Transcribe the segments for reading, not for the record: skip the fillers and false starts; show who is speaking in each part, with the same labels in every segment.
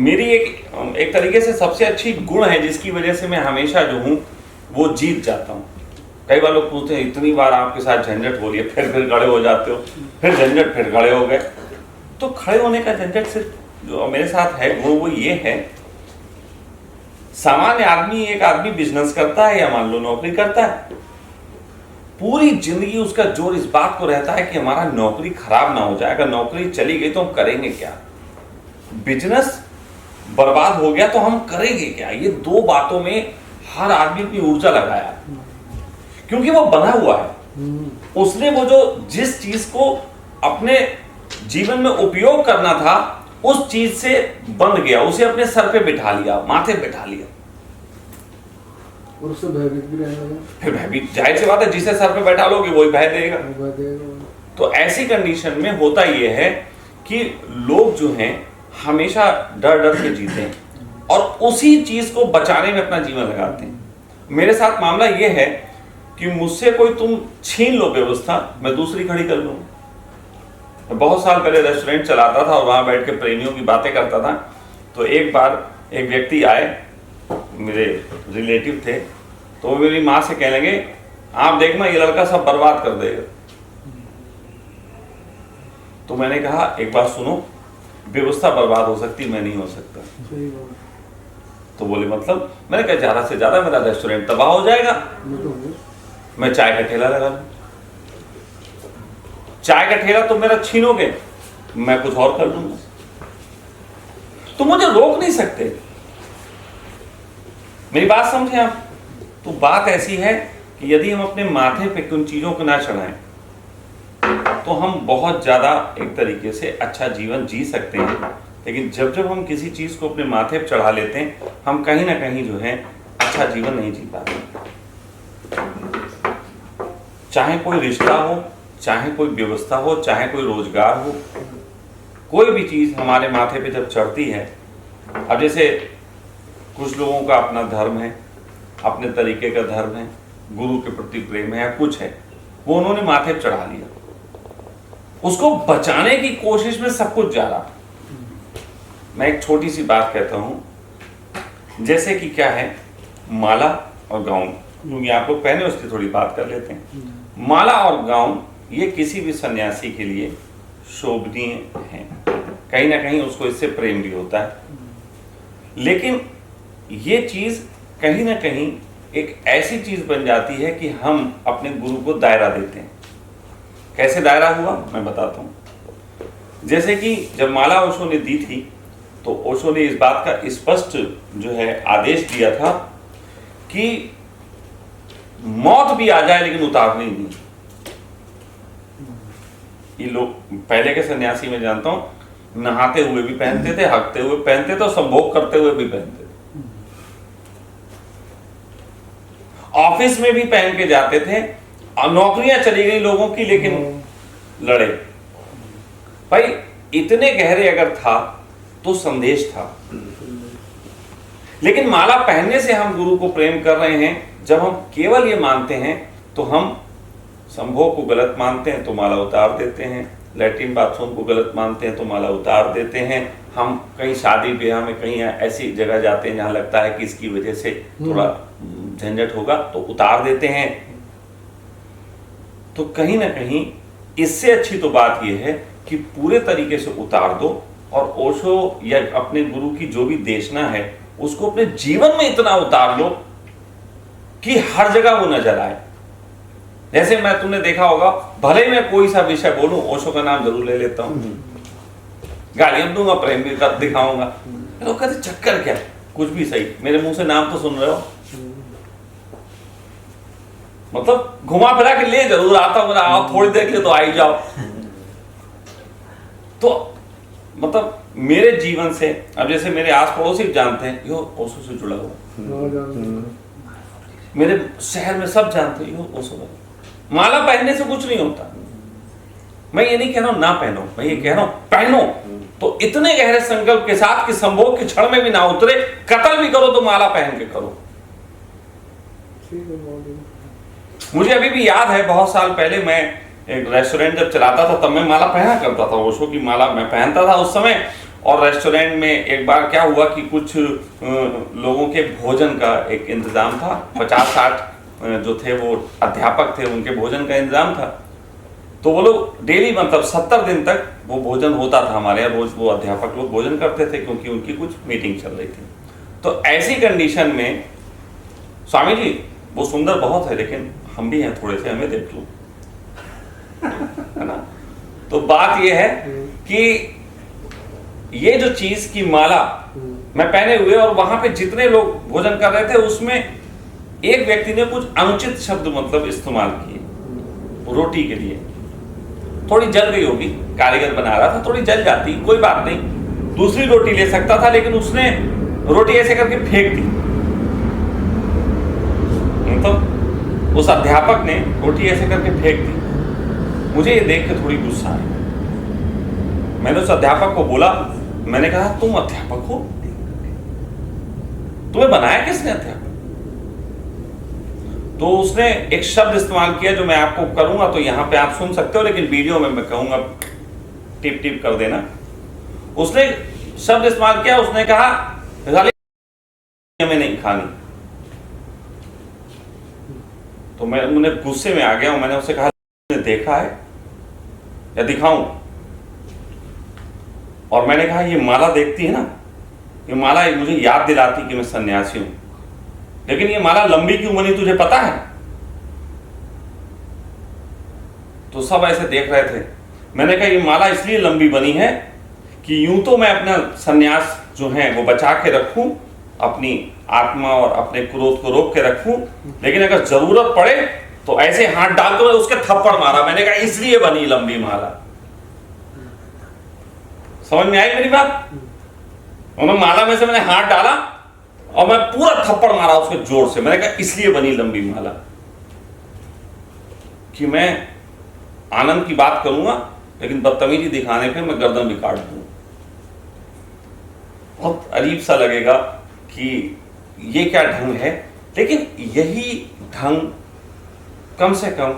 Speaker 1: मेरी एक तरीके से सबसे अच्छी गुण है जिसकी वजह से मैं हमेशा जो हूँ वो जीत जाता हूँ। कई बार लोग पूछते हैं इतनी बार आपके साथ झंझट हो रही है, फिर खड़े हो जाते हो, फिर झंझट, फिर खड़े हो गए। तो खड़े होने का झंझट सिर्फ जो मेरे साथ है वो ये है, सामान्य आदमी, एक आदमी बिजनेस करता है या मान लो नौकरी करता है, पूरी जिंदगी उसका जोर इस बात को रहता है कि हमारा नौकरी खराब ना हो जाए, अगर नौकरी चली गई तो हम करेंगे क्या, बिजनेस बर्बाद हो गया तो हम करेंगे क्या। ये दो बातों में हर आदमी अपनी ऊर्जा लगाया, क्योंकि वो बना हुआ है। उसने वो जो जिस चीज को अपने जीवन में उपयोग करना था उस चीज से बंध गया, उसे अपने सर पे बिठा लिया, माथे पे बिठा लिया,
Speaker 2: और उससे भयभीत भी रहने लगा।
Speaker 1: फिर भयभीत, जाहिर सी बात है, जिसे सर पे बैठा लोगे वही भय देगा। तो ऐसी कंडीशन में होता यह है कि लोग जो हैं हमेशा डर डर के जीते हैं और उसी चीज को बचाने में अपना जीवन लगाते हैं। मेरे साथ मामला यह है कि मुझसे कोई तुम छीन लो व्यवस्था, मैं दूसरी खड़ी कर लूंगा। मैं बहुत साल पहले रेस्टोरेंट चलाता था और वहां बैठ के प्रेमियों की बातें करता था। तो एक बार एक व्यक्ति आए, मेरे रिलेटिव थे, तो वो मेरी माँ से कहने लगे आप देखना ये लड़का सब बर्बाद कर देगा। तो मैंने कहा एक बात सुनो, व्यवस्था बर्बाद हो सकती, मैं नहीं हो सकता। तो बोले मतलब? मैंने कहा ज्यादा से ज्यादा मेरा रेस्टोरेंट तबाह हो जाएगा, मैं चाय का ठेला लगा लूं। चाय का ठेला तुम मेरा छीनोगे, मैं कुछ और कर लूंगा, तुम मुझे रोक नहीं सकते। मेरी बात समझे आप? तो बात ऐसी है कि यदि हम अपने माथे पे उन चीजों को ना चढ़ाएं तो हम बहुत ज्यादा एक तरीके से अच्छा जीवन जी सकते हैं। लेकिन जब जब हम किसी चीज को अपने माथे पे चढ़ा लेते हैं, हम कहीं ना कहीं जो है अच्छा जीवन नहीं जी पाते। चाहे कोई रिश्ता हो, चाहे कोई व्यवस्था हो, चाहे कोई रोजगार हो, कोई भी चीज हमारे माथे पे जब चढ़ती है, अब जैसे कुछ लोगों का अपना धर्म है, अपने तरीके का धर्म है, गुरु के प्रति प्रेम है या कुछ है, वो उन्होंने माथे पे चढ़ा लिया, उसको बचाने की कोशिश में सब कुछ जा रहा। मैं एक छोटी सी बात कहता हूं, जैसे कि क्या है माला और गाउन, क्योंकि आप लोग पहने उसकी थोड़ी बात कर लेते हैं। माला और गाउन ये किसी भी सन्यासी के लिए शोभनीय है, कहीं ना कहीं उसको इससे प्रेम भी होता है। लेकिन ये चीज कहीं ना कहीं एक ऐसी चीज बन जाती है कि हम अपने गुरु को दायरा देते हैं। कैसे दायरा हुआ मैं बताता हूं। जैसे कि जब माला ओशो ने दी थी तो ओशो ने इस बात का स्पष्ट जो है आदेश दिया था कि मौत भी आ जाए लेकिन उतारनी नहीं। ये लोग पहले के सन्यासी में जानता हूं, नहाते हुए भी पहनते थे, हकते हुए पहनते थे और संभोग करते हुए भी पहनते थे, ऑफिस में भी पहन के जाते थे। नौकरियां चली गई लोगों की लेकिन लड़े। भाई इतने गहरे अगर था तो संदेश था। लेकिन माला पहनने से हम गुरु को प्रेम कर रहे हैं, जब हम केवल ये मानते हैं तो हम संभोग को गलत मानते हैं तो माला उतार देते हैं, लैट्रिन बाथरूम को गलत मानते हैं तो माला उतार देते हैं। हम कहीं शादी ब्याह में कहीं ऐसी जगह जाते हैं जहां लगता है कि इसकी वजह से थोड़ा झंझट होगा तो उतार देते हैं। तो कहीं ना कहीं इससे अच्छी तो बात यह है कि पूरे तरीके से उतार दो और ओशो या अपने गुरु की जो भी देशना है उसको अपने जीवन में इतना उतार लो कि हर जगह वो नजर आए। जैसे मैं तुमने देखा होगा, भले मैं कोई सा विषय बोलूं ओशो का नाम जरूर ले लेता हूं, गालियां दूंगा, प्रेम भी कर दिखाऊंगा, लोग कहते चक्कर क्या, कुछ भी सही, मेरे मुंह से नाम तो सुन रहे हो, मतलब घुमा फिरा के ले जरूर आता हूं, आओ थोड़ी देर के लिए तो आ ही जाओ। तो मतलब मेरे जीवन से, अब जैसे मेरे आस पड़ोसी जानते हैं यो ओशो से जुड़ा हुआ, मेरे शहर में सब जानते हैं यो ओशो। माला पहनने से कुछ नहीं होता। मैं ये नहीं कह रहा हूं ना पहनो, मैं ये कह रहा हूं पहनो तो इतने गहरे संकल्प के साथ कि संभोग के क्षण में भी ना उतरे, कत्ल भी करो तो माला पहन के करो। मुझे अभी भी याद है, बहुत साल पहले मैं एक रेस्टोरेंट जब चलाता था तब मैं माला पहना करता था, ओशो की माला मैं पहनता था उस समय। और रेस्टोरेंट में एक बार क्या हुआ कि कुछ लोगों के भोजन का एक इंतज़ाम था, 50-60 जो थे वो अध्यापक थे, उनके भोजन का इंतज़ाम था। तो वो लोग डेली मतलब 70 दिन तक वो भोजन होता था हमारे यहाँ, रोज वो अध्यापक लोग भोजन करते थे क्योंकि उनकी कुछ मीटिंग चल रही थी। तो ऐसी कंडीशन में स्वामी जी वो सुंदर बहुत है लेकिन हम भी हैं थोड़े से, हमें देख लो, है ना। तो बात ये है कि ये जो चीज की माला मैं पहने हुए और वहां पे जितने लोग भोजन कर रहे थे उसमें एक व्यक्ति ने कुछ अनुचित शब्द मतलब इस्तेमाल किए रोटी के लिए। थोड़ी जल गई होगी, कारीगर बना रहा था, थोड़ी जल जाती, कोई बात नहीं, दूसरी रोटी ले सकता था, लेकिन उसने रोटी ऐसे करके फेंक दी। तो उस अध्यापक ने रोटी ऐसे करके फेंक दी। मुझे ये देख के थोड़ी गुस्सा आई। मैंने उस अध्यापक को बोला, मैंने कहा तुम अध्यापक हो, तुम्हें बनाया किसने अध्यापक? तो उसने एक शब्द इस्तेमाल किया जो मैं आपको करूंगा तो यहां पे आप सुन सकते हो, लेकिन वीडियो में मैं कहूंगा टिप टिप कर देना। उसने शब्द इस्तेमाल किया, उसने कहा हमें नहीं खानी। तो मैं उन्हें गुस्से में आ गया और मैंने उससे कहा देखा है या दिखाऊं? और मैंने कहा ये माला देखती है ना, ये माला मुझे याद दिलाती कि मैं सन्यासी हूं, लेकिन ये माला लंबी क्यों बनी तुझे पता है? तो सब ऐसे देख रहे थे। मैंने कहा ये माला इसलिए लंबी बनी है कि यूं तो मैं अपना सन्यास जो है वो बचा के रखूं, अपनी आत्मा और अपने क्रोध को रोक के रखूं, लेकिन अगर जरूरत पड़े तो ऐसे हाथ डाल के उसके थप्पड़ मारा। मैंने कहा इसलिए बनी लंबी माला। समझ में आई मेरी बात? उन्होंने माला में से मैंने हाथ डाला और मैं पूरा थप्पड़ मारा उसके जोर से। मैंने कहा इसलिए बनी लंबी माला कि मैं आनंद की बात करूंगा लेकिन बदतमीजी दिखाने पे मैं गर्दन भी काट दूंगा। बहुत अजीब सा लगेगा कि ये क्या ढंग है, लेकिन यही ढंग कम से कम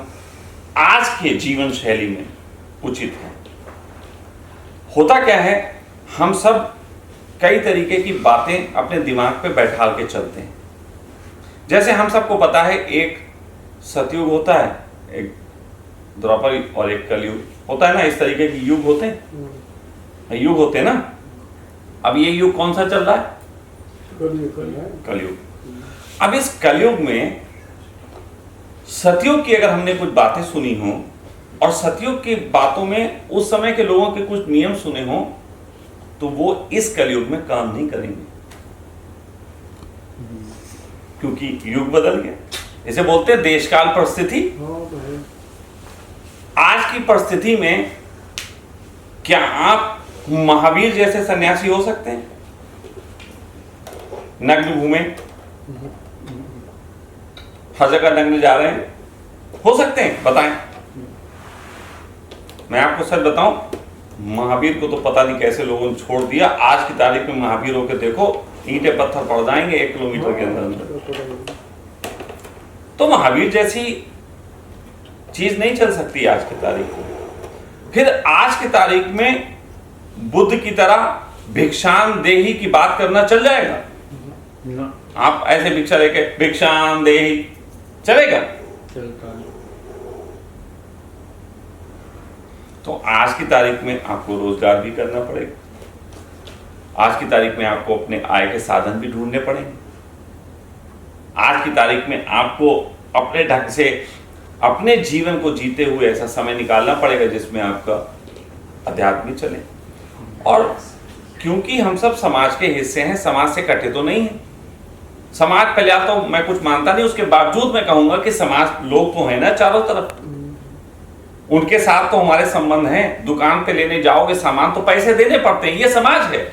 Speaker 1: आज के जीवन शैली में उचित है। होता क्या है, हम सब कई तरीके की बातें अपने दिमाग पे बैठा के चलते हैं। जैसे हम सबको पता है एक सतयुग होता है, एक द्वापर और एक कलयुग होता है ना, इस तरीके के युग होते हैं, युग होते हैं ना। अब ये युग कौन सा चल रहा है? कलयुग। अब इस कलयुग में सतयुग की अगर हमने कुछ बातें सुनी हो और सतयुग की बातों में उस समय के लोगों के कुछ नियम सुने हो तो वो इस कलयुग में काम नहीं करेंगे, क्योंकि युग बदल गया। इसे बोलते हैं देशकाल परिस्थिति। आज की परिस्थिति में क्या आप महावीर जैसे सन्यासी हो सकते हैं? नग्न घूमे, हर जगह नग्न जा रहे हैं, हो सकते हैं? बताएं। मैं आपको सच बताऊं, महावीर को तो पता नहीं कैसे लोगों ने छोड़ दिया। आज की तारीख में महावीर होकर देखो, ईंटे पत्थर पड़ जाएंगे 1 किलोमीटर के अंदर। तो महावीर जैसी चीज नहीं चल सकती आज की तारीख में। फिर आज की तारीख में बुद्ध की तरह भिक्षान देही की बात करना चल जाएगा? आप ऐसे भिक्षा लेके भिक्षान देही चलेगा? तो आज की तारीख में आपको रोजगार भी करना पड़ेगा। आज की तारीख में आपको अपने आय के साधन भी ढूंढने पड़ेंगे। आज की तारीख में आपको अपने ढंग से अपने जीवन को जीते हुए ऐसा समय निकालना पड़ेगा जिसमें आपका अध्यात्म भी चले। और क्योंकि हम सब समाज के हिस्से हैं, समाज से कटे तो नहीं हैं। समाज पहले तो मैं कुछ मानता नहीं, उसके बावजूद मैं कहूंगा कि समाज लोग तो हैं ना चारों तरफ, उनके साथ तो हमारे संबंध हैं। दुकान पे लेने जाओगे सामान तो पैसे देने पड़ते हैं, ये समाज है।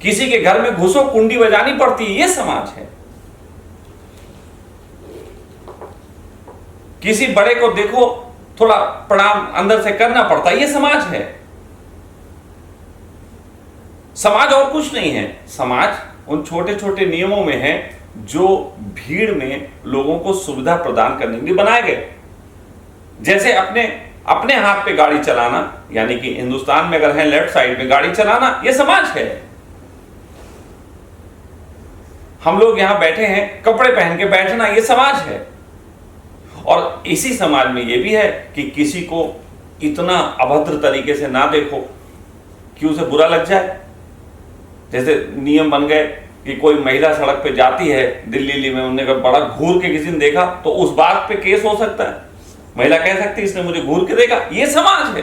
Speaker 1: किसी के घर में घुसो कुंडी बजानी पड़ती है, ये समाज है। किसी बड़े को देखो थोड़ा प्रणाम अंदर से करना पड़ता है, ये समाज है। समाज और कुछ नहीं है। समाज उन छोटे छोटे नियमों में है जो भीड़ में लोगों को सुविधा प्रदान करने के लिए बनाए गए। जैसे अपने अपने हाथ पे गाड़ी चलाना, यानी कि हिंदुस्तान में अगर है लेफ्ट साइड में गाड़ी चलाना, ये समाज है। हम लोग यहां बैठे हैं कपड़े पहन के बैठना, ये समाज है। और इसी समाज में ये भी है कि किसी को इतना अभद्र तरीके से ना देखो कि उसे बुरा लग जाए। जैसे नियम बन गए कि कोई महिला सड़क पे जाती है दिल्ली में, उन्होंने कहा बड़ा घूर के किसी ने देखा तो उस बात पे केस हो सकता है। महिला कह सकती है इसने मुझे घूर के देखा, ये समाज है।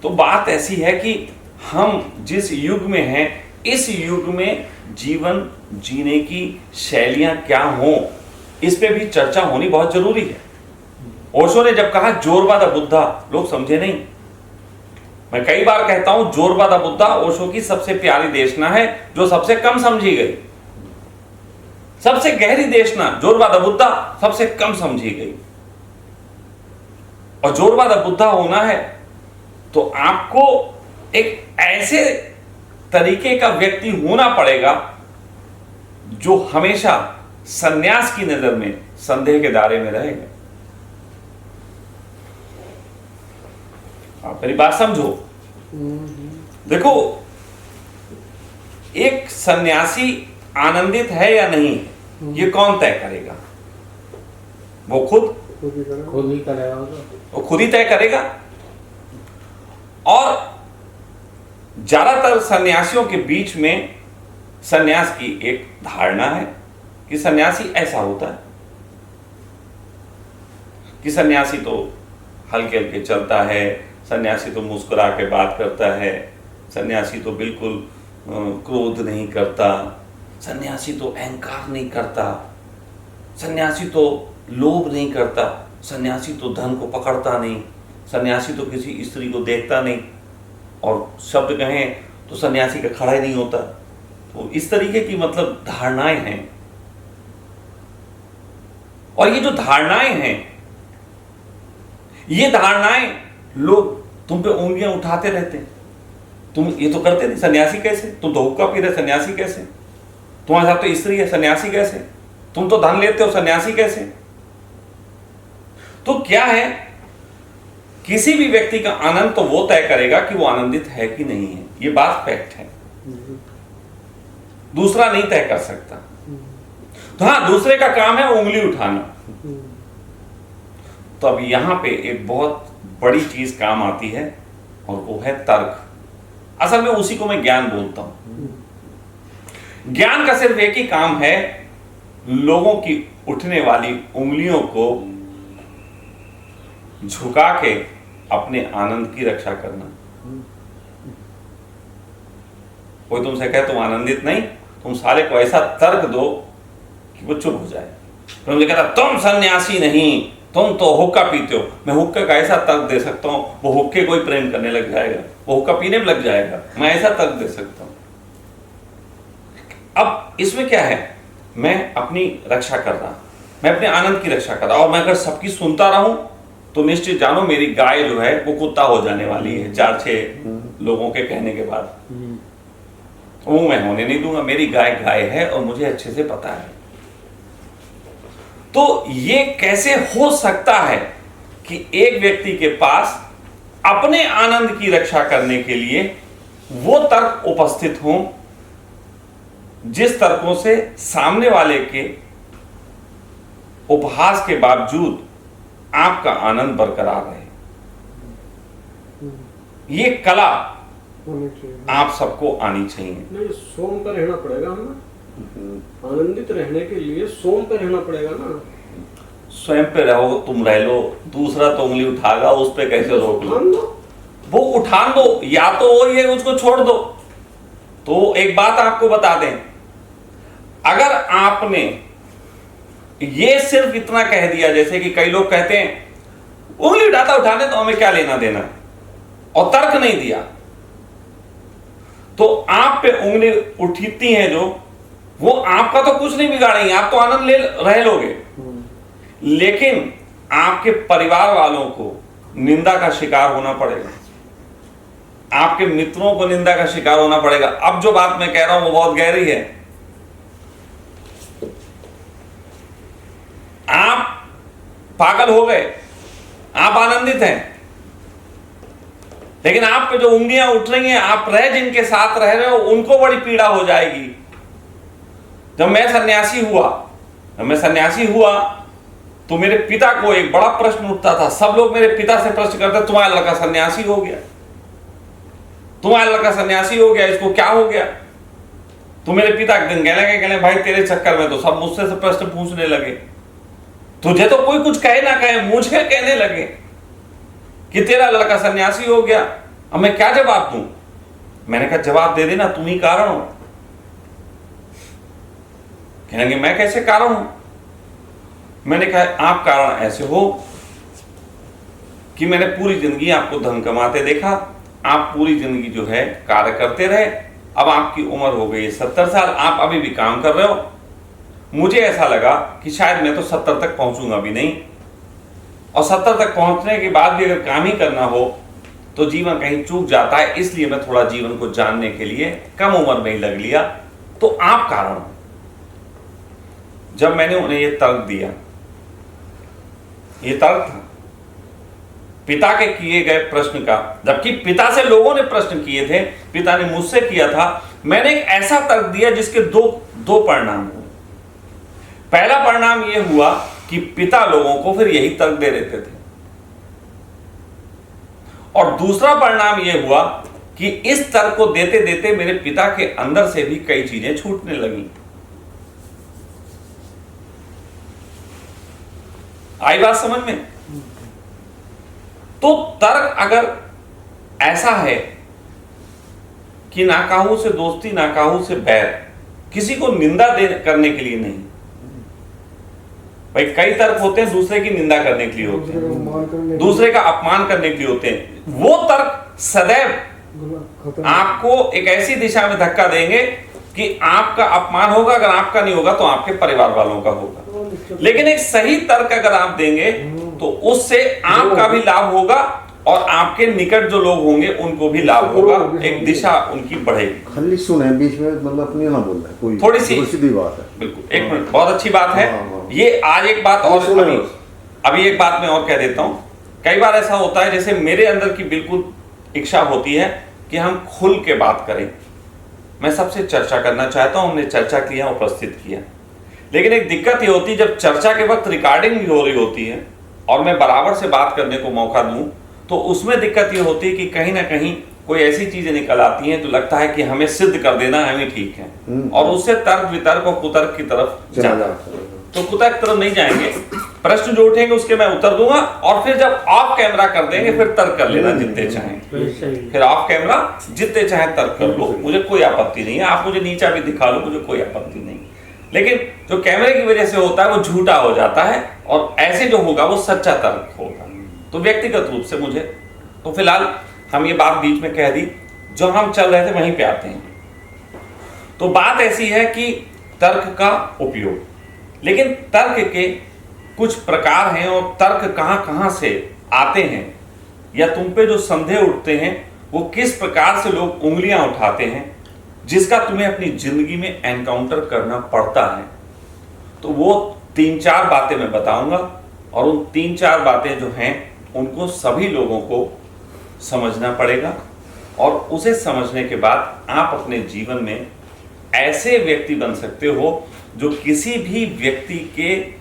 Speaker 1: तो बात ऐसी है कि हम जिस युग में हैं, इस युग में जीवन जीने की शैलियां क्या हों, इस पे भी चर्चा होनी बहुत जरूरी है। ओशो ने जब कहा जोरबा द बुद्धा, लोग समझे नहीं। मैं कई बार कहता हूं जोरबा द बुद्धा ओशो की सबसे प्यारी देशना है, जो सबसे कम समझी गई। सबसे गहरी देशना जोरबा द बुद्धा सबसे कम समझी गई। और जोरबा द बुद्धा होना है तो आपको एक ऐसे तरीके का व्यक्ति होना पड़ेगा जो हमेशा सन्यास की नजर में संदेह के दायरे में रहेगा। आप मेरी बात समझो। देखो, एक सन्यासी आनंदित है या नहीं, ये कौन तय करेगा? वो खुद
Speaker 2: ही करेगा।
Speaker 1: वो खुद ही तय करेगा। और ज्यादातर सन्यासियों के बीच में सन्यास की एक धारणा है कि सन्यासी ऐसा होता है कि सन्यासी तो हल्के हल्के चलता है, सन्यासी तो मुस्कुरा के बात करता है, सन्यासी तो बिल्कुल क्रोध नहीं करता, सन्यासी तो अहंकार नहीं करता, सन्यासी तो लोभ नहीं करता, सन्यासी तो धन को पकड़ता नहीं, सन्यासी तो किसी स्त्री को देखता नहीं, और शब्द कहें तो सन्यासी का खड़ा ही नहीं होता। तो इस तरीके की मतलब धारणाएं हैं। और ये जो धारणाएं हैं, ये धारणाएं लोग तुम पे उंगलियां उठाते रहते हैं। तुम ये तो करते नहीं, सन्यासी कैसे? तुम तो हुक्का पी रहे, सन्यासी कैसे? तुम्हारे साथ तो स्त्री है, सन्यासी कैसे? तुम तो धन लेते हो, सन्यासी कैसे? तो क्या है, किसी भी व्यक्ति का आनंद तो वो तय करेगा कि वो आनंदित है कि नहीं है। ये बात फैक्ट है, दूसरा नहीं तय कर सकता। तो हाँ, दूसरे का काम है उंगली उठाना। तो अब यहां पे एक बहुत बड़ी चीज काम आती है और वो है तर्क। असल में उसी को मैं ज्ञान बोलता हूं। ज्ञान का सिर्फ एक ही काम है, लोगों की उठने वाली उंगलियों को झुका के अपने आनंद की रक्षा करना। कोई तुमसे कहे तुम आनंदित नहीं, तुम साले को ऐसा तर्क दो कि वो चुप हो जाए। फिर मुझे कहता तुम सन्यासी नहीं, तुम तो हुक्का पीते हो। मैं हुक्के का ऐसा तर्क दे सकता हूं, वो हुक्के को ही प्रेम करने लग जाएगा, वो हुक्का पीने में लग जाएगा। मैं ऐसा तर्क दे सकता हूं। अब इसमें क्या है, मैं अपनी रक्षा कर रहा, मैं अपने आनंद की रक्षा कर रहा, और मैं अगर सबकी सुनता रहूं तो निश्चित जानो मेरी गाय जो है वो कुत्ता हो जाने वाली है 4-6 लोगों के कहने के बाद। वो मैं होने नहीं दूंगा। मेरी गाय गाय है और मुझे अच्छे से पता है। तो ये कैसे हो सकता है कि एक व्यक्ति के पास अपने आनंद की रक्षा करने के लिए वो तर्क उपस्थित हों जिस तर्कों से सामने वाले के उपहास के बावजूद आपका आनंद बरकरार रहे। ये कला आप सबको आनी चाहिए।
Speaker 2: नहीं, सोम पर रहना पड़ेगा हमें। आनंदित रहने के लिए सोम पर रहना पड़ेगा ना।
Speaker 1: स्वयं पे रहो, तुम रह लो, दूसरा तो उंगली उठागा, उस पे कैसे रोक लो? वो उठान दो, या तो वो ये उसको छोड़ दो। तो एक बात आपको बता दें, अगर आपने ये सिर्फ इतना कह दिया, जैसे कि कई लोग कहते हैं उंगली उठाता उठाने तो हमें क्या लेना देना, और तर्क नहीं दिया, तो आप पे उंगली उठती हैं जो, वो आपका तो कुछ नहीं बिगाड़ेंगे, आप तो आनंद ले रह लोगे, लेकिन आपके परिवार वालों को निंदा का शिकार होना पड़ेगा, आपके मित्रों को निंदा का शिकार होना पड़ेगा। अब जो बात मैं कह रहा हूं वो बहुत गहरी है। आप पागल हो गए, आप आनंदित हैं। लेकिन आप पे जो उंगलियां उठ रही हैं, आप रह जिनके साथ रह रहे हो, उनको बड़ी पीड़ा हो जाएगी। जब मैं सन्यासी हुआ तो मेरे पिता को एक बड़ा प्रश्न उठता था। सब लोग मेरे पिता से प्रश्न करते, तुम्हारा लड़का सन्यासी हो गया, तुम्हारा लड़का सन्यासी हो गया, इसको क्या हो गया? तो मेरे पिता एक दिन कहने भाई तेरे चक्कर में तो सब मुझसे से प्रश्न पूछने लगे। तुझे तो कोई कुछ कहे ना कहे, मुझे कहने लगे कि तेरा लड़का सन्यासी हो गया। अब मैं क्या जवाब दूं? मैंने कहा जवाब दे देना, तुम ही कारण हो। कहेंगे मैं कैसे कारण हूं? मैंने कहा आप कारण ऐसे हो कि मैंने पूरी जिंदगी आपको धन कमाते देखा, आप पूरी जिंदगी जो है कार्य करते रहे, अब आपकी उम्र हो गई 70 साल, आप अभी भी काम कर रहे हो। मुझे ऐसा लगा कि शायद मैं तो 70 तक पहुंचूंगा भी नहीं, और 70 तक पहुंचने के बाद भी अगर काम ही करना हो तो जीवन कहीं चूक जाता है, इसलिए मैं थोड़ा जीवन को जानने के लिए कम उम्र में ही लग लिया। तो आप कारण हो। जब मैंने उन्हें यह तर्क दिया, ये तर्क था पिता के किए गए प्रश्न का, जबकि पिता से लोगों ने प्रश्न किए थे, पिता ने मुझसे किया था। मैंने एक ऐसा तर्क दिया जिसके दो परिणाम हुए। पहला परिणाम यह हुआ कि पिता लोगों को फिर यही तर्क दे देते थे, और दूसरा परिणाम यह हुआ कि इस तर्क को देते देते मेरे पिता के अंदर से भी कई चीजें छूटने लगी। आई बात समझ में? तो तर्क अगर ऐसा है कि नाकाहू से दोस्ती, नाकाहू से बैर, किसी को निंदा करने के लिए नहीं। भाई कई तर्क होते हैं दूसरे की निंदा करने के लिए होते हैं, दूसरे का अपमान करने के लिए होते हैं। वो तर्क सदैव आपको एक ऐसी दिशा में धक्का देंगे कि आपका अपमान होगा, अगर आपका नहीं होगा तो आपके परिवार वालों का होगा। लेकिन एक सही तर्क अगर आप देंगे तो उससे आपका भी लाभ होगा और आपके निकट जो लोग होंगे उनको भी लाभ होगा, एक दिशा उनकी बढ़ेगी।
Speaker 3: खाली सुने बीच में, मतलब अपनी ना बोलना है, कोई
Speaker 1: थोड़ी सी
Speaker 3: सीधी बात है।
Speaker 1: बिल्कुल, एक मिनट, बहुत अच्छी बात है ये। आज एक बात और, अभी एक बात मैं और कह देता हूं। कई बार ऐसा होता है, जैसे मेरे अंदर की बिल्कुल इच्छा होती है कि हम खुल के बात करें, मैं सबसे चर्चा करना चाहता हूं, हमने चर्चा किया, उपस्थित किया। लेकिन एक दिक्कत ये होती है जब चर्चा के वक्त रिकॉर्डिंग भी हो रही होती है और मैं बराबर से बात करने को मौका दूं, तो उसमें दिक्कत ये होती है कि कहीं ना कहीं कोई ऐसी चीजें निकल आती हैं तो लगता है कि हमें सिद्ध कर देना, हम ही ठीक है, और उससे तर्क वितर्क और कुतर्क की तरफ जाना। तो कुतर्क तरफ नहीं जाएंगे, प्रश्न जो उठेंगे उसके मैं उत्तर दूंगा, और फिर जब ऑफ कैमरा कर देंगे फिर तर्क कर लेना जितने चाहें, फिर ऑफ कैमरा जितने चाहे तर्क कर लो, मुझे कोई आपत्ति नहीं है। आप मुझे नीचा भी दिखा लो, मुझे कोई आपत्ति नहीं। लेकिन जो कैमरे की वजह से होता है वो झूठा हो जाता है, और ऐसे जो होगा वो सच्चा तर्क होगा। तो व्यक्तिगत रूप से मुझे, तो फिलहाल हम ये बात बीच में कह दी, जो हम चल रहे थे वहीं पे आते हैं। तो बात ऐसी है कि तर्क का उपयोग, लेकिन तर्क के कुछ प्रकार हैं, और तर्क कहां से आते हैं, या तुम पे जो संदेह उठते हैं वो किस प्रकार से लोग उंगलियां उठाते हैं, जिसका तुम्हें अपनी जिंदगी में एनकाउंटर करना पड़ता है। तो वो 3-4 बातें मैं बताऊंगा, और उन 3-4 बातें जो हैं उनको सभी लोगों को समझना पड़ेगा, और उसे समझने के बाद आप अपने जीवन में ऐसे व्यक्ति बन सकते हो जो किसी भी व्यक्ति के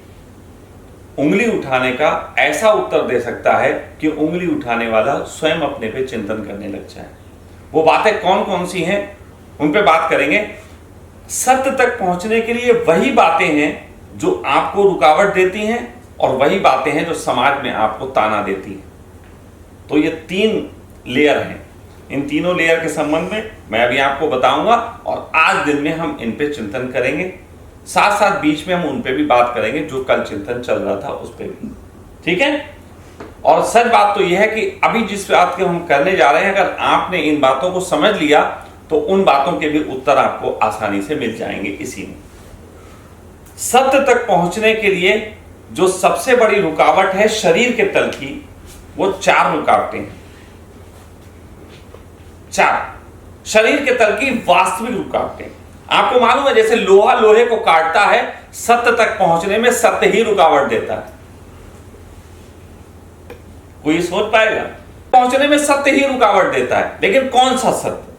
Speaker 1: उंगली उठाने का ऐसा उत्तर दे सकता है कि उंगली उठाने वाला स्वयं अपने पे चिंतन करने लग जाए। वो बातें कौन कौन सी हैं उन पे बात करेंगे। सत्य तक पहुंचने के लिए वही बातें हैं जो आपको रुकावट देती हैं, और वही बातें हैं जो समाज में आपको ताना देती हैं। तो ये 3 लेयर हैं, इन तीनों लेयर के संबंध में मैं अभी आपको बताऊंगा, और आज दिन में हम इन पे चिंतन करेंगे, साथ साथ बीच में हम उन पे भी बात करेंगे जो कल चिंतन चल रहा था उस पे भी, ठीक है। और सच बात तो यह है कि अभी जिस बात के हम करने जा रहे हैं, अगर आपने इन बातों को समझ लिया तो उन बातों के भी उत्तर आपको आसानी से मिल जाएंगे। इसी में सत्य तक पहुंचने के लिए जो सबसे बड़ी रुकावट है शरीर के तल की, वो 4 रुकावटें हैं। 4 शरीर के तल की वास्तविक रुकावटें। आपको मालूम है, जैसे लोहा लोहे को काटता है, सत्य तक पहुंचने में सत्य ही रुकावट देता है। कोई सोच पाएगा? पहुंचने में सत्य ही रुकावट देता है, लेकिन कौन सा सत्य,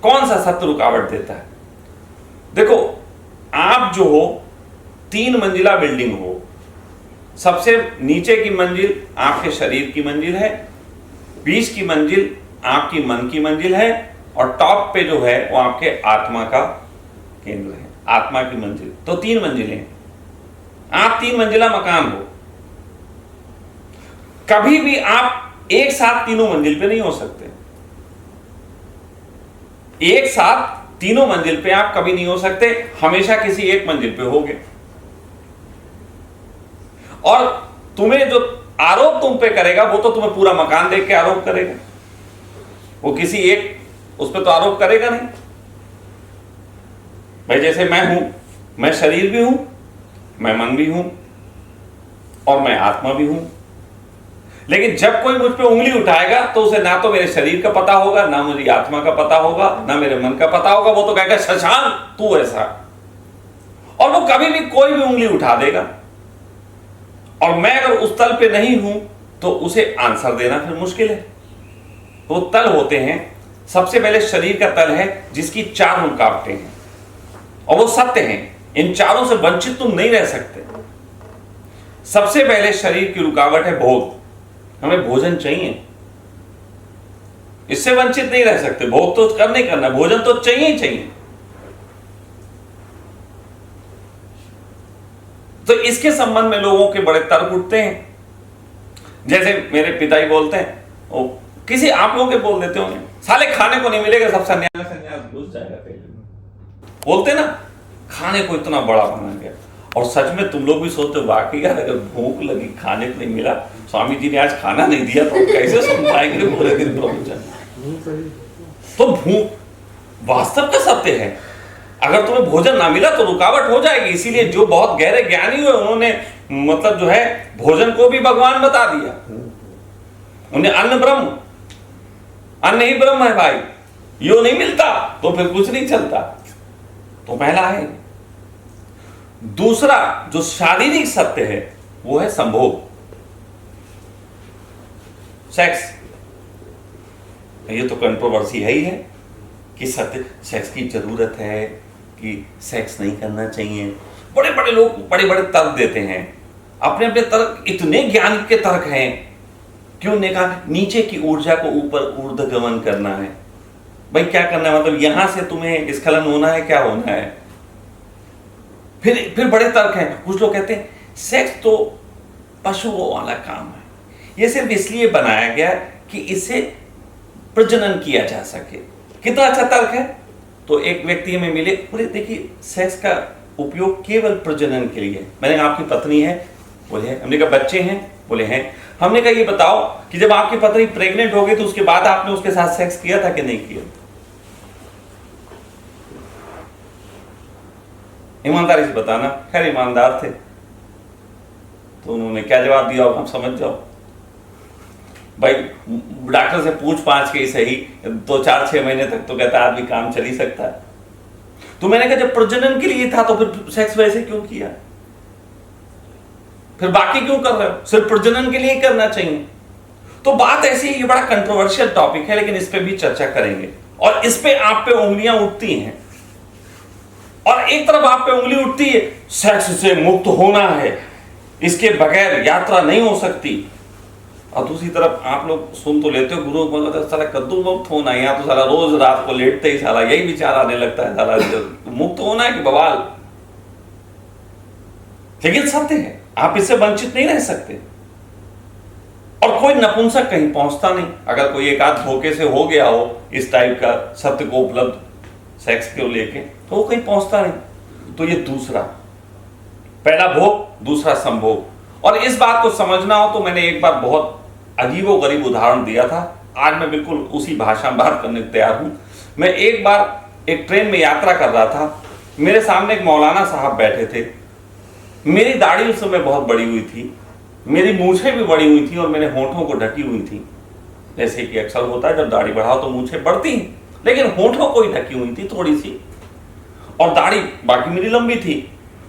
Speaker 1: कौन सा सत्य रुकावट देता है? देखो, आप जो हो 3 मंजिला बिल्डिंग हो, सबसे नीचे की मंजिल आपके शरीर की मंजिल है, बीच की मंजिल आपकी मन की मंजिल है, और टॉप पे जो है वो आपके आत्मा का केंद्र है, आत्मा की मंजिल। तो 3 मंजिलें हैं। आप 3 मंजिला मकान हो। कभी भी आप एक साथ तीनों मंजिल पे नहीं हो सकते। एक साथ तीनों मंजिल पे आप कभी नहीं हो सकते, हमेशा किसी एक मंजिल पे होगे। और तुम्हें जो आरोप तुम पे करेगा वो तो तुम्हें पूरा मकान देख के आरोप करेगा, वो किसी एक उस पर तो आरोप करेगा नहीं। भाई जैसे मैं हूं, मैं शरीर भी हूं, मैं मन भी हूं, और मैं आत्मा भी हूं। लेकिन जब कोई मुझ पे उंगली उठाएगा तो उसे ना तो मेरे शरीर का पता होगा, ना मुझे आत्मा का पता होगा, ना मेरे मन का पता होगा। वो तो कहेगा शशांक तू ऐसा, और वो कभी भी कोई भी उंगली उठा देगा। और मैं अगर उस तल पे नहीं हूं तो उसे आंसर देना फिर मुश्किल है। वो तल होते हैं, सबसे पहले शरीर का तल है जिसकी 4 रुकावटें हैं, और वो सत्य हैं। इन चारों से वंचित तुम नहीं रह सकते। सबसे पहले शरीर की रुकावट है भोग। हमें भोजन चाहिए, इससे वंचित नहीं रह सकते। भोग तो करना ही करना, भोजन तो चाहिए ही चाहिए। तो इसके संबंध में लोगों के बड़े तर्क उठते हैं। जैसे मेरे पिताजी बोलते हैं, ओ किसी आप लोगों के बोल देते होंगे, साले खाने को नहीं मिलेगा, सब सन्यास घुस जाएगा कहीं। बोलते ना, खाने को इतना बड़ा बना गया। और सच में तुम लोग भी सोचते हो वाकई यार, अगर भूख लगी, खाने को नहीं मिला, स्वामी जी ने आज खाना नहीं दिया तो कैसे सुन पाएंगे पूरे दिन प्रवचन? तो भूख वास्तव का सत्य है। अगर तुम्हें भोजन ना मिला तो रुकावट हो जाएगी। इसीलिए जो बहुत गहरे ज्ञानी हुए उन्होंने मतलब जो है भोजन को भी भगवान बता दिया। उन्हें अन्न ब्रह्म, अन्न ही ब्रह्म है भाई, यो नहीं मिलता तो फिर कुछ नहीं चलता। तो पहला है। दूसरा जो शारीरिक सत्य है वो है संभोग, सेक्स। ये तो कंट्रोवर्सी है ही है कि सत्य सेक्स की जरूरत है कि सेक्स नहीं करना चाहिए। बड़े बड़े लोग बड़े बड़े तर्क देते हैं, अपने अपने तर्क, इतने ज्ञान के तर्क हैं। क्यों ने कहा नीचे की ऊर्जा को ऊपर ऊर्ध्वगमन करना है। भाई क्या करना है, मतलब यहां से तुम्हें स्खलन होना है, क्या होना है? फिर बड़े तर्क हैं। कुछ लोग कहते हैं सेक्स तो पशुओं वाला काम है, ये सिर्फ इसलिए बनाया गया कि इससे प्रजनन किया जा सके। कितना अच्छा तर्क है। तो एक व्यक्ति में मिले, बोले देखिए सेक्स का उपयोग केवल प्रजनन के लिए। मैंने कहा आपकी पत्नी है? बोले है। हमने कहा बच्चे हैं? बोले हैं। हमने कहा ये बताओ कि जब आपकी पत्नी प्रेग्नेंट हो गई तो उसके बाद आपने उसके साथ सेक्स किया था कि नहीं किया? ईमानदारी से बताना। खैर ईमानदार थे तो उन्होंने क्या जवाब दिया आप समझ जाओ। भाई डॉक्टर से पूछ पाछ के ही सही, तो 4-6 महीने तक तो कहता आदमी काम चल ही सकता है। तो मैंने कहा जब प्रजनन के लिए था तो फिर सेक्स वैसे क्यों किया, फिर बाकी क्यों कर रहे हो? सिर्फ प्रजनन के लिए ही करना चाहिए। तो बात ऐसी, ये बड़ा कंट्रोवर्शियल टॉपिक है, लेकिन इस पे भी चर्चा करेंगे। और इस पे आप पे उंगलियां उठती हैं, और एक तरफ आप पे उंगली उठती है सेक्स से मुक्त होना है, इसके बगैर यात्रा नहीं हो सकती। और दूसरी तरफ आप लोग सुन तो लेते हो गुरु बोलता साला कद्दू मुक्त होना है, यहाँ तो साला रोज रात को लेटते ही साला यही विचार आने लगता है, साला मुक्त होना है कि बवाल। लेकिन सत्य है, आप इससे वंचित नहीं रह सकते। और कोई नपुंसक कहीं पहुंचता नहीं। अगर कोई एक आध धोखे से हो गया हो इस टाइप का सत्य को उपलब्ध सेक्स को लेके, तो वो कहीं पहुंचता नहीं। तो ये दूसरा, पहला भोग, दूसरा संभोग। और इस बात को समझना हो तो मैंने एक बार बहुत अजीबोगरीब उदाहरण दिया था। आज मैं बिल्कुल उसी भाषा में बात करने को तैयार हूं। मैं एक बार एक ट्रेन में यात्रा कर रहा था, मेरे सामने एक मौलाना साहब बैठे थे। मेरी दाढ़ी उस समय बहुत बड़ी हुई थी, मेरी मूछें भी बड़ी हुई थी, और मेरे होठों को ढकी हुई थी। जैसे कि अक्सर होता है जब दाढ़ी बढ़ाओ तो मूछें बढ़ती हैं, लेकिन होठों को ही ढकी हुई थी थोड़ी सी, और दाढ़ी बाकी मेरी लंबी थी।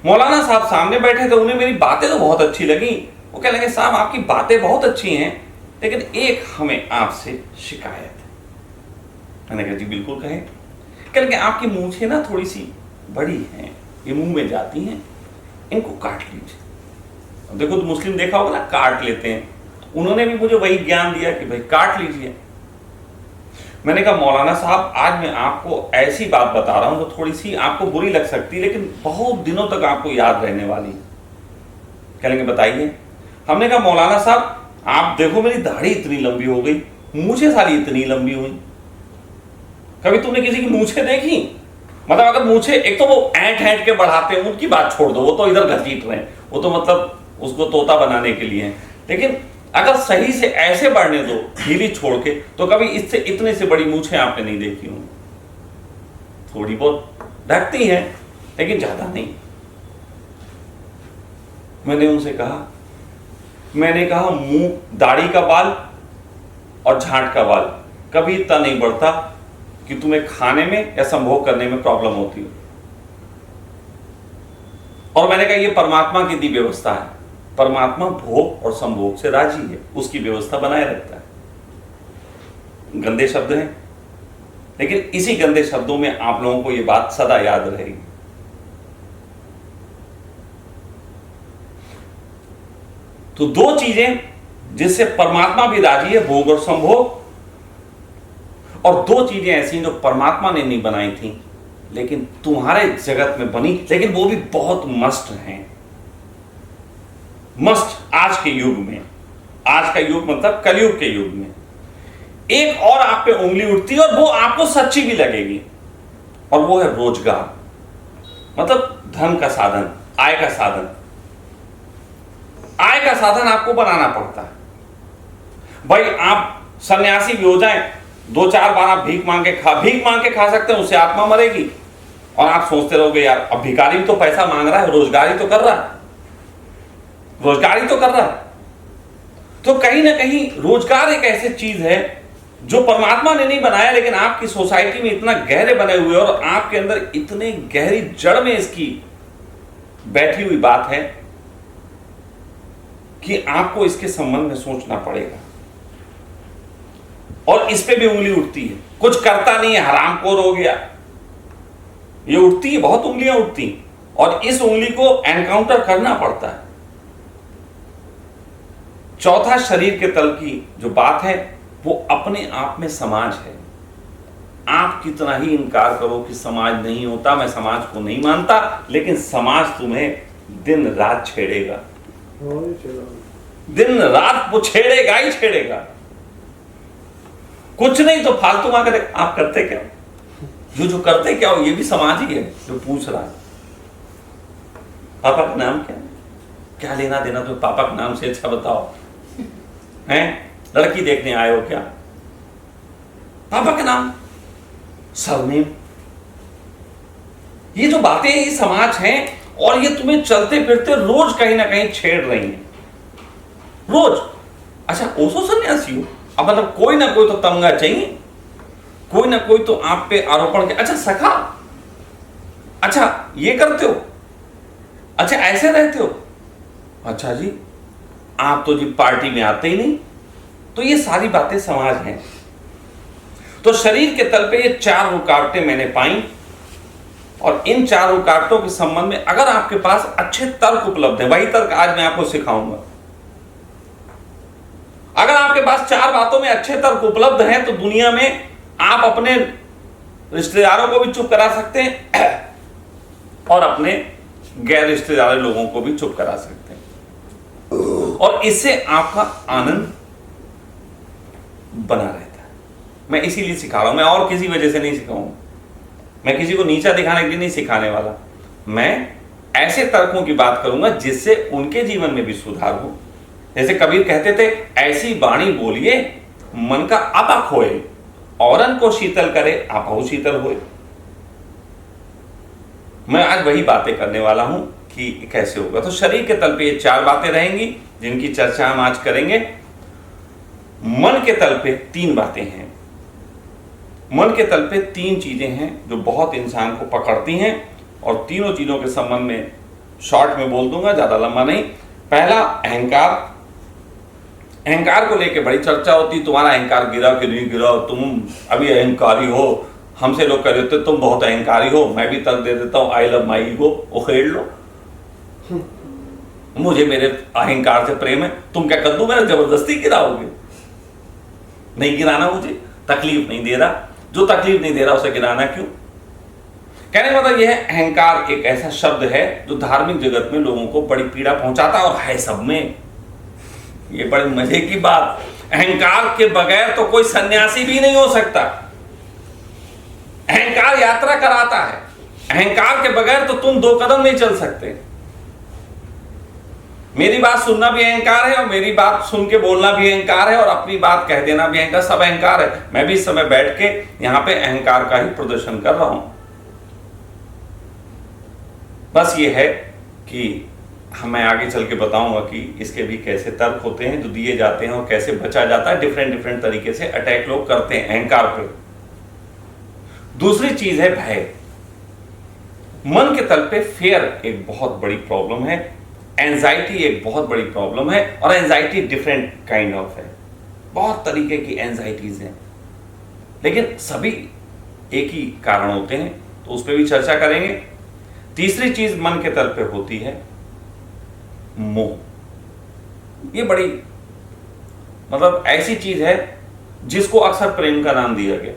Speaker 1: मौलाना साहब सामने बैठे थे, उन्हें मेरी बातें तो बहुत अच्छी लगी, वो कह लगे साहब आपकी बातें बहुत अच्छी हैं, लेकिन एक हमें आपसे शिकायत है। मैंने कहा जी बिल्कुल कहें। कह लगे आपकी मूंछें ना थोड़ी सी बड़ी हैं, ये मुंह में जाती हैं, इनको काट लीजिए। अब देखो तो मुस्लिम देखा होगा ना, काट लेते हैं। उन्होंने भी मुझे वही ज्ञान दिया कि भाई काट लीजिए। मैंने कहा मौलाना साहब आज मैं आपको ऐसी बात बता रहा हूं जो थोड़ी सी आपको बुरी लग सकती है, लेकिन बहुत दिनों तक आपको याद रहने वाली। कहेंगे बताइए। हमने कहा मौलाना साहब आप देखो मेरी दाढ़ी इतनी लंबी हो गई, मूछें सारी इतनी लंबी हुई। कभी तुमने किसी की मूछें देखी? मतलब अगर मूछें, एक तो वो ऐंठ के बढ़ाते हैं, उनकी बात छोड़ दो, वो तो इधर घसीट रहे हैं, वो तो मतलब उसको तोता बनाने के लिए है। लेकिन अगर सही से ऐसे बढ़ने दो ढीली छोड़ के, तो कभी इससे इतने से बड़ी मूछें आपने नहीं देखी होंगी। थोड़ी बहुत ढकती हैं, लेकिन ज्यादा नहीं। मैंने उनसे कहा, मैंने कहा मुंह, दाढ़ी का बाल और झांट का बाल कभी इतना नहीं बढ़ता कि तुम्हें खाने में या संभोग करने में प्रॉब्लम होती हो। और मैंने कहा ये परमात्मा की दी व्यवस्था है। परमात्मा भोग और संभोग से राजी है, उसकी व्यवस्था बनाए रखता है। गंदे शब्द हैं, लेकिन इसी गंदे शब्दों में आप लोगों को यह बात सदा याद रहेगी। तो दो चीजें जिससे परमात्मा भी राजी है, भोग और संभोग, और दो चीजें ऐसी जो परमात्मा ने नहीं बनाई थी लेकिन तुम्हारे जगत में बनी, लेकिन वो भी बहुत मस्त हैं। मस्त आज के युग में, आज का युग मतलब कलयुग के युग में एक और आप पे उंगली उठती है और वो आपको सच्ची भी लगेगी, और वो है रोजगार। मतलब धन का साधन, आय का साधन। आय का साधन आपको बनाना पड़ता है। भाई आप सन्यासी भी हो जाएं, 2-4 बार आप भीख मांग के खा सकते हैं, उससे आत्मा मरेगी। और आप सोचते रहोगे यार अब भिखारी भी तो पैसा मांग रहा है, रोजगारी तो कर रहा है, रोजगारी तो कर रहा है। तो कहीं ना कहीं रोजगार एक ऐसी चीज है जो परमात्मा ने नहीं बनाया, लेकिन आपकी सोसाइटी में इतना गहरे बने हुए और आपके अंदर इतने गहरी जड़ में इसकी बैठी हुई बात है कि आपको इसके संबंध में सोचना पड़ेगा। और इस पे भी उंगली उठती है, कुछ करता नहीं है, हरामखोर हो गया, ये उठती है, बहुत उंगलियां उठती हैं, और इस उंगली को एनकाउंटर करना पड़ता है। चौथा, शरीर के तल की जो बात है वो अपने आप में समाज है। आप कितना ही इनकार करो कि समाज नहीं होता, मैं समाज को नहीं मानता, लेकिन समाज तुम्हें दिन रात छेड़ेगा, दिन रात वो छेड़ेगा ही छेड़ेगा। कुछ नहीं तो फालतू मांग कर आप करते क्या, जो करते क्या हो, ये भी समाज ही है जो पूछ रहा है पापा का नाम क्या है, क्या लेना देना तो पापा के नाम से, अच्छा बताओ, हैं लड़की देखने आए हो क्या, पापा का नाम, सरनेम। ये जो बातें ये समाज हैं, और ये तुम्हें चलते फिरते रोज कहीं ना कहीं छेड़ रही हैं, रोज। अच्छा ओशो सन्यासी हो, अब मतलब कोई ना कोई तो तमगा चाहिए, कोई ना कोई तो आप पे आरोपण के, अच्छा सखा, अच्छा ये करते हो, अच्छा ऐसे रहते हो, अच्छा जी आप तो जी पार्टी में आते ही नहीं। तो ये सारी बातें समाज हैं। तो शरीर के तल पे ये 4 रुकावटें मैंने पाई, और इन 4 रुकावटों के संबंध में अगर आपके पास अच्छे तर्क उपलब्ध हैं, वही तर्क आज मैं आपको सिखाऊंगा। अगर आपके पास 4 बातों में अच्छे तर्क उपलब्ध हैं तो दुनिया में आप अपने रिश्तेदारों को भी चुप करा सकते हैं और अपने गैर रिश्तेदार लोगों को भी चुप करा सकते हैं, और इससे आपका आनंद बना रहता है। मैं इसीलिए सिखा रहा हूं, मैं और किसी वजह से नहीं सिखाऊंगा, मैं किसी को नीचा दिखाने के लिए नहीं सिखाने वाला। मैं ऐसे तर्कों की बात करूंगा जिससे उनके जीवन में भी सुधार हो। जैसे कबीर कहते थे, ऐसी वाणी बोलिए मन का आपा खोए, औरन को शीतल करे आपहु शीतल होए। मैं आज वही बातें करने वाला हूं कि कैसे होगा। तो शरीर के तल पे ये 4 बातें रहेंगी जिनकी चर्चा हम आज करेंगे। मन के तल पे 3 बातें हैं। मन के तल पे 3 चीजें हैं जो बहुत इंसान को पकड़ती हैं, और तीनों चीजों के संबंध में शॉर्ट में बोल दूंगा, ज्यादा लंबा नहीं। पहला अहंकार। अहंकार को लेके बड़ी चर्चा होती, तुम्हारा अहंकार गिरा कि नहीं गिरा, तुम अभी अहंकारी हो। हमसे लोग कह देते तुम बहुत अहंकारी हो, मैं भी तर्क दे देता हूं, आई लव माई ईगो, उखेड़ लो, मुझे मेरे अहंकार से प्रेम है। तुम क्या कर दूं, मेरा जबरदस्ती गिराओगे? नहीं गिराना, मुझे तकलीफ नहीं दे रहा, जो तकलीफ नहीं दे रहा उसे गिराना क्यों? कहने का मतलब यह है, अहंकार एक ऐसा शब्द है जो धार्मिक जगत में लोगों को बड़ी पीड़ा पहुंचाता है, और है सब में। ये बड़े मजे की बात, अहंकार के बगैर तो कोई सन्यासी भी नहीं हो सकता। अहंकार यात्रा कराता है, अहंकार के बगैर तो तुम 2 कदम नहीं चल सकते। मेरी बात सुनना भी अहंकार है, और मेरी बात सुन के बोलना भी अहंकार है, और अपनी बात कह देना भी अहंकार, सब अहंकार है। मैं भी इस समय बैठ के यहां पे अहंकार का ही प्रदर्शन कर रहा हूं। बस ये है कि मैं आगे चल के बताऊंगा कि इसके भी कैसे तर्क होते हैं जो दिए जाते हैं, और कैसे बचा जाता है। डिफरेंट तरीके से अटैक लोग करते हैं अहंकार पर। दूसरी चीज है भय। मन के तल पे फियर एक बहुत बड़ी प्रॉब्लम है, एंजाइटी एक बहुत बड़ी प्रॉब्लम है, और एंजाइटी डिफरेंट काइंड ऑफ है। बहुत तरीके की एंजाइटीज हैं, लेकिन सभी एक ही कारण होते हैं, तो उस पर भी चर्चा करेंगे। तीसरी चीज मन के तल पे होती है मोह। ये बड़ी मतलब ऐसी चीज है जिसको अक्सर प्रेम का नाम दिया गया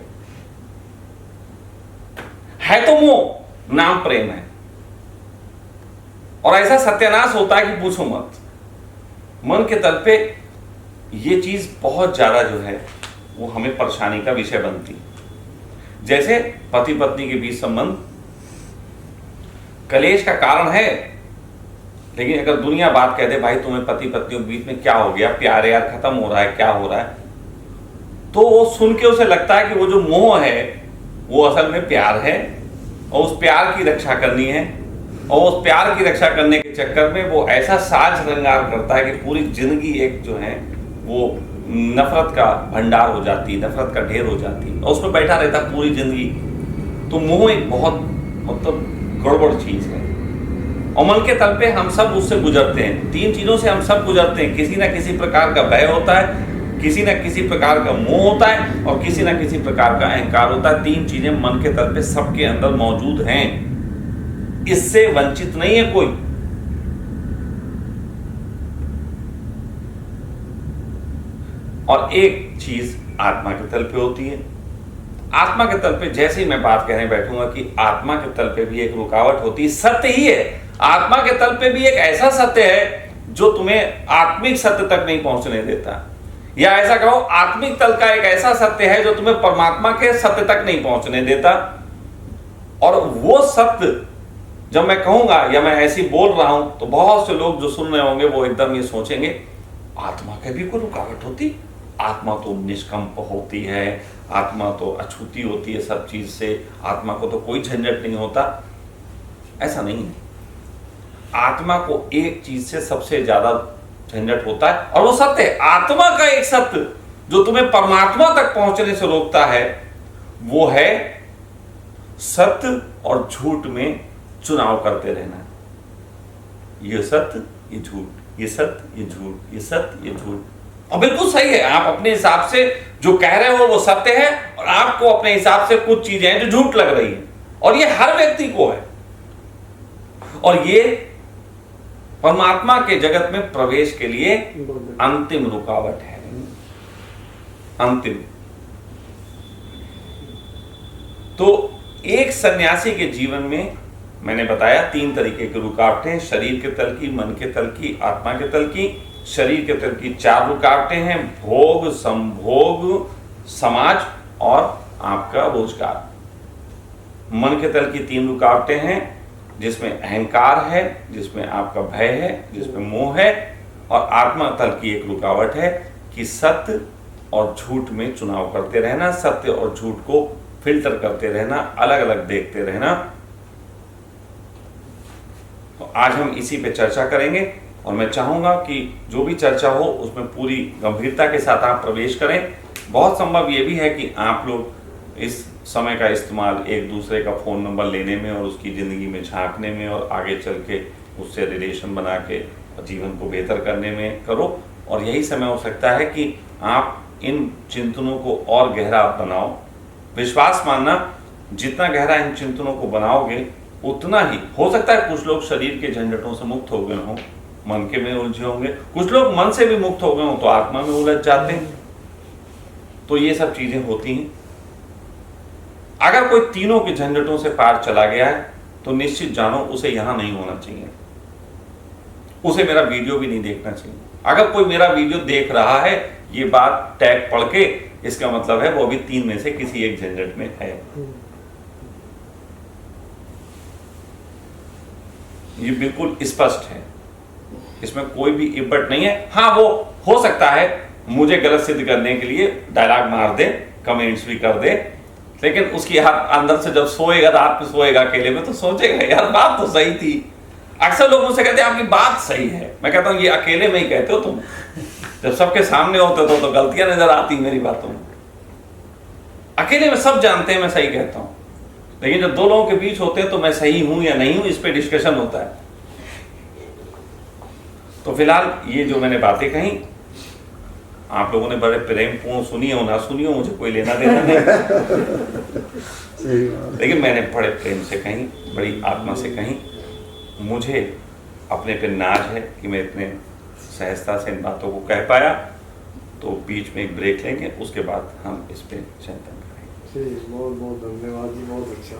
Speaker 1: है, तो मोह नाम प्रेम है, और ऐसा सत्यानाश होता है कि पूछो मत। मन के तल पे ये चीज बहुत ज्यादा जो है वो हमें परेशानी का विषय बनती है। जैसे पति पत्नी के बीच संबंध कलेश का कारण है, लेकिन अगर दुनिया बात कह दे भाई तुम्हें पति पत्नियों के बीच में क्या हो गया, प्यार यार खत्म हो रहा है, क्या हो रहा है, तो वो सुन के उसे लगता है कि वो जो मोह है वो असल में प्यार है, और उस प्यार की रक्षा करनी है, और उस प्यार की रक्षा करने के चक्कर में वो ऐसा साज श्रृंगार करता है कि पूरी जिंदगी एक जो है वो नफरत का भंडार हो जाती है, नफरत का ढेर हो जाती है, और उसमें बैठा रहता है पूरी जिंदगी। तो मोह एक बहुत मतलब गड़बड़ चीज है, और मन के तल पे हम सब उससे गुजरते हैं। 3 चीजों से हम सब गुजरते हैं। किसी ना किसी प्रकार का भय होता है, किसी ना किसी प्रकार का मोह होता है, और किसी ना किसी प्रकार का अहंकार होता है। 3 चीजें मन के तल पे सबके अंदर मौजूद हैं, इससे वंचित नहीं है कोई। और एक चीज आत्मा के तल पे होती है। आत्मा के तल पे जैसे ही मैं बात कहने बैठूंगा कि आत्मा के तल पे भी एक रुकावट होती है, सत्य ही है। आत्मा के तल पे भी एक ऐसा सत्य है जो तुम्हें आत्मिक सत्य तक नहीं पहुंचने देता, या ऐसा कहो आत्मिक तल का एक ऐसा सत्य है जो तुम्हें परमात्मा के सत्य तक नहीं पहुंचने देता। और वो सत्य जब मैं कहूंगा या मैं ऐसी बोल रहा हूं तो बहुत से लोग जो सुन रहे होंगे वो एकदम ये सोचेंगे आत्मा के भी कोई रुकावट होती, आत्मा तो निष्कंप होती है, आत्मा तो अछूती होती है सब चीज से, आत्मा को तो कोई झंझट नहीं होता। ऐसा नहीं है। आत्मा को एक चीज से सबसे ज्यादा झंझट होता है, और वो सत्य है। आत्मा का एक सत्य जो तुम्हें परमात्मा तक पहुंचने से रोकता है वो है सत्य और झूठ में चुनाव करते रहना। ये सत्य ये झूठ, ये सत्य ये झूठ, ये सत्य ये झूठ। और बिल्कुल सही है, आप अपने हिसाब से जो कह रहे हो वो सत्य है, और आपको अपने हिसाब से कुछ चीजें हैं जो झूठ लग रही है, और ये हर व्यक्ति को है। और ये परमात्मा के जगत में प्रवेश के लिए अंतिम रुकावट है, अंतिम। तो एक सन्यासी के जीवन में मैंने बताया 3 तरीके की रुकावटें, शरीर के तल की, मन के तल की, आत्मा के तल की। शरीर के तल की 4 रुकावटें हैं, भोग, संभोग, समाज और आपका रोजगार। मन के तल की 3 रुकावटें हैं, जिसमें अहंकार है, जिसमें आपका भय है, जिसमें मोह है, और आत्मा तल की एक रुकावट है कि सत्य और झूठ में चुनाव करते रहना, सत्य और झूठ को फिल्टर करते रहना, अलग अलग देखते रहना। तो आज हम इसी पे चर्चा करेंगे, और मैं चाहूंगा कि जो भी चर्चा हो उसमें पूरी गंभीरता के साथ आप प्रवेश करें। बहुत संभव ये भी है कि आप लोग इस समय का इस्तेमाल एक दूसरे का फ़ोन नंबर लेने में और उसकी ज़िंदगी में झांकने में और आगे चल के उससे रिलेशन बना के और जीवन को बेहतर करने में करो। और यही समय हो सकता है कि आप इन चिंतनों को और गहरा बनाओ। विश्वास मानना, जितना गहरा इन चिंतनों को बनाओगे उतना ही हो सकता है कुछ लोग शरीर के झंझटों से मुक्त हो गए हों, मन के में उलझे होंगे, कुछ लोग मन से भी मुक्त हो गए हों तो आत्मा में उलझ जाते हैं। तो ये सब चीजें होती हैं। अगर कोई तीनों के झंझटों से पार चला गया है तो निश्चित जानो उसे यहां नहीं होना चाहिए, उसे मेरा वीडियो भी नहीं देखना चाहिए। अगर कोई मेरा वीडियो देख रहा है, ये बात टैग पढ़ के, इसका मतलब है वो अभी तीन में से किसी एक झंझट में है। ये बिल्कुल स्पष्ट है, इसमें कोई भी इब्बट नहीं है। हाँ, वो हो सकता है मुझे गलत सिद्ध करने के लिए डायलॉग मार दे, कमेंट्स भी कर दे, लेकिन उसकी अंदर से जब सोएगा, रात में सोएगा अकेले में, तो सोचेगा यार बात तो सही थी। अक्सर लोग मुझसे कहते हैं आपकी बात सही है, मैं कहता हूं ये अकेले में ही कहते हो तुम, जब सबके सामने होते तो गलतियां नजर आती मेरी बातों में। अकेले में सब जानते हैं मैं सही कहता हूं, लेकिन जब दो लोगों के बीच होते हैं तो मैं सही हूं या नहीं हूं, इस पे डिस्कशन होता है। तो फिलहाल ये जो मैंने बातें कही, आप लोगों ने बड़े प्रेमपूर्ण सुनी हो ना सुनी हो, मुझे कोई लेना देना नहीं, लेकिन मैंने बड़े प्रेम से कही, बड़ी आत्मा से कही। मुझे अपने पे नाज है कि मैं इतने सहजता से इन बातों को कह पाया। तो बीच में एक ब्रेक लेंगे, उसके बाद हम इस पे चिंतन करेंगे।
Speaker 2: बहुत बहुत धन्यवाद जी, बहुत अच्छा।